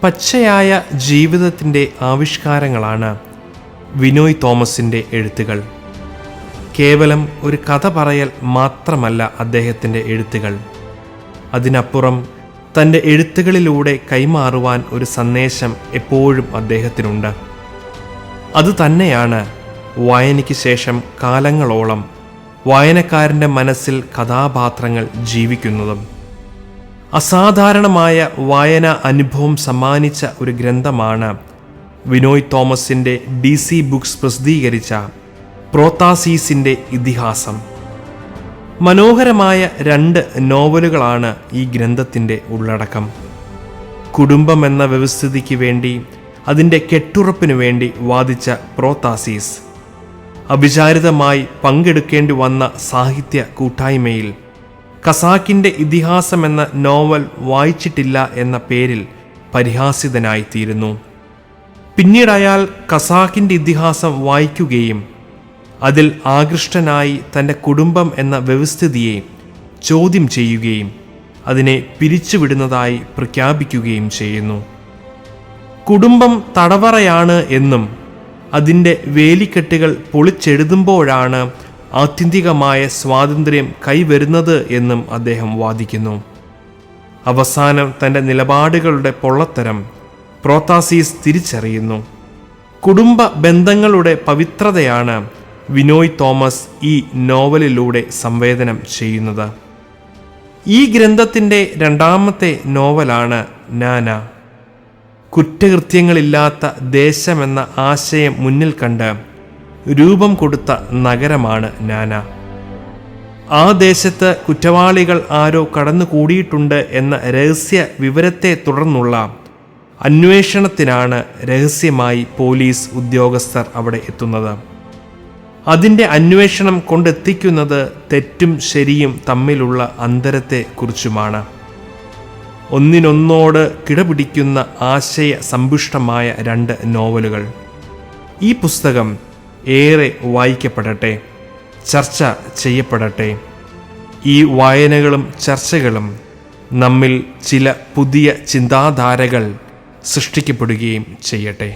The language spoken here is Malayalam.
പച്ചയായ ജീവിതത്തിൻ്റെ ആവിഷ്കാരങ്ങളാണ് വിനോയ് തോമസിൻ്റെ എഴുത്തുകൾ. കേവലം ഒരു കഥ പറയൽ മാത്രമല്ല അദ്ദേഹത്തിൻ്റെ എഴുത്തുകൾ. അതിനപ്പുറം തൻ്റെ എഴുത്തുകളിലൂടെ കൈമാറുവാൻ ഒരു സന്ദേശം എപ്പോഴും അദ്ദേഹത്തിനുണ്ട്. അതുതന്നെയാണ് വായനയ്ക്ക് ശേഷം കാലങ്ങളോളം വായനക്കാരൻ്റെ മനസ്സിൽ കഥാപാത്രങ്ങൾ ജീവിക്കുന്നതും. അസാധാരണമായ വായനാ അനുഭവം സമ്മാനിച്ച ഒരു ഗ്രന്ഥമാണ് വിനോയ് തോമസിൻ്റെ DC ബുക്സ് പ്രസിദ്ധീകരിച്ച പ്രോത്താസീസിൻ്റെ ഇതിഹാസം. മനോഹരമായ 2 നോവലുകളാണ് ഈ ഗ്രന്ഥത്തിൻ്റെ ഉള്ളടക്കം. കുടുംബം എന്ന വ്യവസ്ഥിതിക്ക് വേണ്ടി, അതിൻ്റെ കെട്ടുറപ്പിനു വേണ്ടി വാദിച്ച പ്രോത്താസീസ് അവിചാരിതമായി പങ്കെടുക്കേണ്ടി വന്ന സാഹിത്യ കൂട്ടായ്മയിൽ ഖസാക്കിൻ്റെ ഇതിഹാസം എന്ന നോവൽ വായിച്ചിട്ടില്ല എന്ന പേരിൽ പരിഹാസിതനായിത്തീരുന്നു. പിന്നീട് അയാൾ ഖസാക്കിൻ്റെ ഇതിഹാസം വായിക്കുകയും അതിൽ ആകൃഷ്ടനായി തൻ്റെ കുടുംബം എന്ന വ്യവസ്ഥിതിയെ ചോദ്യം ചെയ്യുകയും അതിനെ പിരിച്ചുവിടുന്നതായി പ്രഖ്യാപിക്കുകയും ചെയ്യുന്നു. കുടുംബം തടവറയാണ് എന്നും അതിൻ്റെ വേലിക്കെട്ടുകൾ പൊളിച്ചെഴുതുമ്പോഴാണ് ആത്യന്തികമായ സ്വാതന്ത്ര്യം കൈവരുന്നത് എന്നും അദ്ദേഹം വാദിക്കുന്നു. അവസാനം തൻ്റെ നിലപാടുകളുടെ പൊള്ളത്തരം പ്രോത്താസീസ് തിരിച്ചറിയുന്നു. കുടുംബ ബന്ധങ്ങളുടെ പവിത്രതയാണ് വിനോയ് തോമസ് ഈ നോവലിലൂടെ സംവേദനം ചെയ്യുന്നത്. ഈ ഗ്രന്ഥത്തിൻ്റെ 2ാമത്തെ നോവലാണ് നാന. കുറ്റകൃത്യങ്ങളില്ലാത്ത ദേശമെന്ന ആശയം മുന്നിൽ കണ്ട് രൂപം കൊടുത്ത നഗരമാണ് നാന. ആ ദേശത്ത് കുറ്റവാളികൾ ആരോ കടന്നുകൂടിയിട്ടുണ്ട് എന്ന രഹസ്യ വിവരത്തെ തുടർന്നുള്ള അന്വേഷണത്തിനാണ് രഹസ്യമായി പോലീസ് ഉദ്യോഗസ്ഥർ അവിടെ എത്തുന്നത്. അതിൻ്റെ അന്വേഷണം കൊണ്ടെത്തിക്കുന്നത് തെറ്റും ശരിയും തമ്മിലുള്ള അന്തരത്തെ കുറിച്ചുമാണ്. ഒന്നിനൊന്നോട് കിടപിടിക്കുന്ന ആശയ സമ്പുഷ്ടമായ 2 നോവലുകൾ. ഈ പുസ്തകം ഏറെ വായിക്കപ്പെടട്ടെ, ചർച്ച ചെയ്യപ്പെടട്ടെ. ഈ വായനകളും ചർച്ചകളും നമ്മിൽ ചില പുതിയ ചിന്താധാരകൾ സൃഷ്ടിക്കപ്പെടുകയും ചെയ്യട്ടെ.